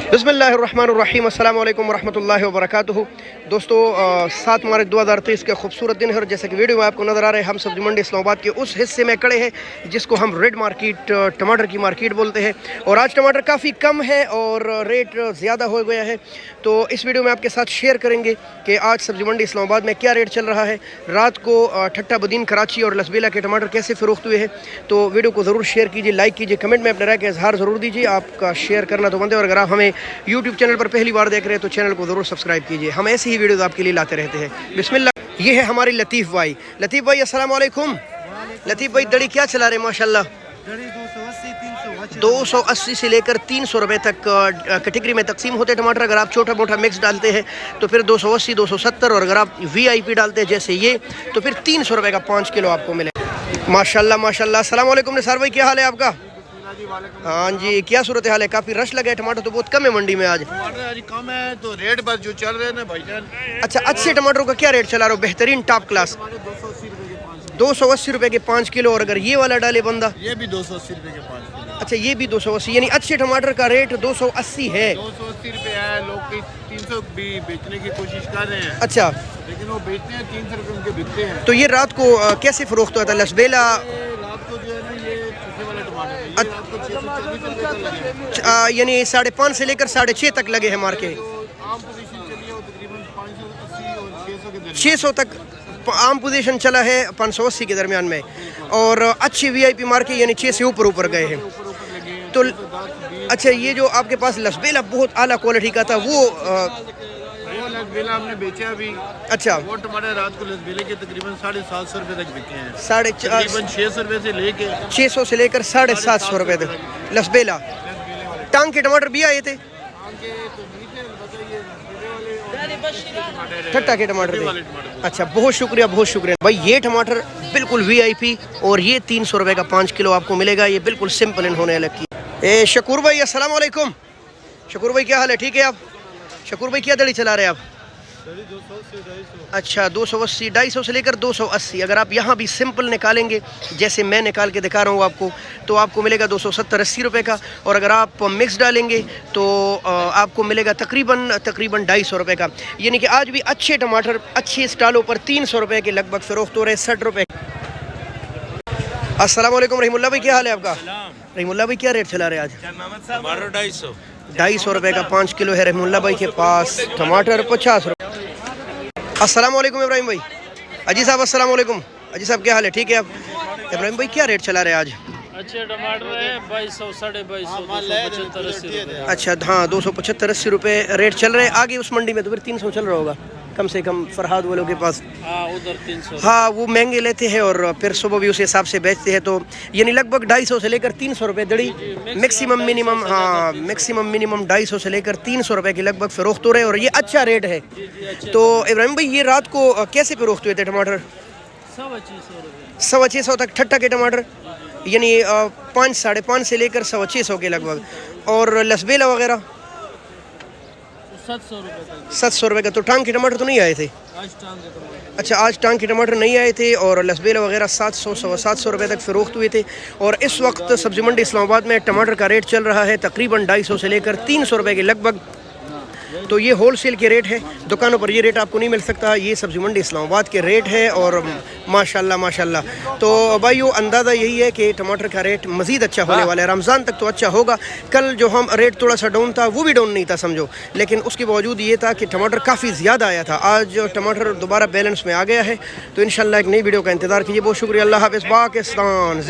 बिस्मिल्लाहिर्रहमानिर्रहीम अस्सलाम वालेकुम वरहमतुल्लाहि वबरकातुहू। दोस्तों 7 मार्च 2023 का खूबसूरत दिन है और जैसे कि वीडियो में आपको नज़र आ रहा है, हम सब्जी मंडी इस्लामाबाद के उस हिस्से में खड़े हैं जिसको हम रेड मार्केट, टमाटर की मार्केट बोलते हैं। और आज टमाटर काफ़ी कम है और रेट ज़्यादा हो गया है, तो इस वीडियो में आपके साथ शेयर करेंगे कि आज सब्जी मंडी इस्लामाबाद में क्या रेट चल रहा है। रात को ठट्टा बदीन, कराची और लसबेला के टमाटर कैसे फ़रोख्त हुए हैं, तो वीडियो को ज़रूर शेयर कीजिए, लाइक कीजिए, कमेंट में अपने राय का इजहार ज़रूर दीजिए। आपका शेयर करना तो बनता है और अगर आप हमें यूट्यूब चैनल पर पहली बार देख रहे हैं तो चैनल को ज़रूर सब्सक्राइब कीजिए। हम ऐसी ही वीडियोज़ आपके लिए लाते रहते हैं। बिस्मिल्लाह। ये है हमारे लतीफ़ भाई। लतीफ़ भाई अस्सलाम वालेकुम। लतीफ़ भाई दड़ी क्या चला रहे माशाल्लाह? 280 से लेकर 300 रुपये तक कैटेगरी में तकसीम होते टमाटर। अगर आप छोटा मोटा मिक्स डालते हैं तो फिर 280, 270, और अगर आप VIP डालते हैं जैसे ये तो फिर 300 रुपये का 5 किलो आपको मिले। माशाल्लाह माशाल्लाह। अस्सलाम वालेकुम निसार भाई, क्या हाल है आपका? हाँ जी, क्या सूरत हाल है? काफ़ी रश लगा है, टमाटर तो बहुत कम है मंडी में आज। टमाटर आज कम है तो रेट बस जो चल रहे हैं ना भाईजान। अच्छा, अच्छे टमाटरों का क्या रेट चला रहा हो? बेहतरीन टॉप क्लास 280 रुपये के 5 किलो। और अगर ये वाला डाले बंदा, ये भी 280 रुपये के 5 किलो। अच्छा ये भी 280, यानी अच्छे टमाटर का रेट 280 है। 280 रुपये है, लोग 300 भी बेचने की कोशिश कर रहे हैं। अच्छा, लेकिन वो बेचते हैं 300 रुपये उनके बिकते हैं। तो ये रात को कैसे फरोख्त हुआ था? लसबेला रात को जो है ना, ये सूखे वाला टमाटर है, ये रात को 640 रुपये तक लगे, यानी 5.5 से लेकर 6.5 तक लगे हैं मार्केट। तो आम पोजीशन चली है वो तकरीबन 580 और 600 के दरमियान। 600 तक आम पोजीशन चला है, 580 के दरमियान में। और अच्छी VIP मार्केट यानी 6 से ऊपर गए हैं। तो अच्छा, ये जो आपके पास लसबेला बहुत आला क्वालिटी का था वो लसबेला हमने बेचा अभी। अच्छा, वो टमाटर रात को लसबेले के तकरीबन 750 रुपये तक बिके हैं। 650 रुपये से लेके 600 से लेकर 750 रुपये तक लसबेला। टांग के टमाटर भी आए थे, ठट्टा के टमाटर थे। अच्छा, बहुत शुक्रिया बहुत शुक्रिया भाई। ये टमाटर बिल्कुल VIP और ये 300 रुपये का 5 किलो आपको मिलेगा। ये बिल्कुल सिंपल इन होने लगी। शकूर भाई अस्सलाम वालेकुम। शकूर भाई क्या हाल है? ठीक है आप? शकूर भाई क्या दड़ी चला रहे हैं आप? अच्छा, 280, 250 से लेकर 280। अगर आप यहाँ भी सिंपल निकालेंगे जैसे मैं निकाल के दिखा रहा हूँ आपको, तो आपको मिलेगा 270-80 रुपये का। और अगर आप मिक्स डालेंगे तो आपको मिलेगा तकरीबन 250 रुपये का। यानी कि आज भी अच्छे टमाटर अच्छे स्टॉलों पर 300 रुपये के लगभग फ़रोख्त हो रहे, 60 रुपये। अस्सलाम वालेकुम रहीमुल्लाह भाई, क्या हाल है आपका? रहीमुल्लाह भाई क्या रेट चला रहे आज? 250 रुपये का 5 किलो है रहीमुल्लाह भाई के पास। टमाटर 50 रुपये। अस्सलाम वालेकुम इब्राहिम भाई। अजी साहब अस्सलाम वालेकुम। अजी साहब क्या हाल है? ठीक है आप? इब्राहिम भाई क्या रेट चला रहे आज? अच्छे टमाटर है 2200, 2250, 275-80 रुपये। अच्छा हाँ, 275-80 रुपये रेट चल रहे हैं। आगे उस मंडी में तो फिर 300 चल रहा होगा कम से कम, फरहाद वालों के पास। हाँ उधर 300। हाँ, वो महंगे लेते हैं और फिर सुबह भी उस हिसाब से बेचते हैं, तो यानी लगभग 250 से लेकर 300 रुपये दड़ी मैक्सिमम मिनिमम। हाँ, मैक्सिमम मिनिमम 250 से लेकर 300 रुपये के लगभग फ़रोख्त हो रहे हैं और ये अच्छा रेट है। तो इब्राहिम भाई ये रात को कैसे फ़रोख्त हुए थे टमाटर? 650 तक ठट्टा के टमाटर, यानी 5, 5.5 से लेकर 650 के लगभग। और लसबेला वगैरह 700 रुपये का। तो टांग के टमाटर तो नहीं आए थे? अच्छा, आज टांग के टमाटर नहीं आए थे और लसबेला वगैरह 700, 750 रुपये तक फ़रोख्त हुए थे। और इस वक्त सब्ज़ी मंडी इस्लामाबाद में टमाटर का रेट चल रहा है तकरीबन 250 से लेकर 300 रुपये के लगभग। तो ये होल सेल के रेट है, दुकानों पर ये रेट आपको नहीं मिल सकता। ये सब्ज़ी मंडी इस्लामाबाद के रेट है और माशाल्लाह माशाल्लाह। तो भाइयों, अंदाज़ा यही है कि टमाटर का रेट मज़ीद अच्छा होने वाला है। रमज़ान तक तो अच्छा होगा। कल जो हम रेट थोड़ा सा डाउन था वो भी डाउन नहीं था समझो, लेकिन उसके बावजूद ये था कि टमाटर काफ़ी ज़्यादा आया था। आज टमाटर दोबारा बैलेंस में आ गया है। तो इंशाल्लाह एक नई वीडियो का इंतज़ार कीजिए। बहुत शुक्रिया। अल्लाह हाफ़िज़। पाकिस्तान।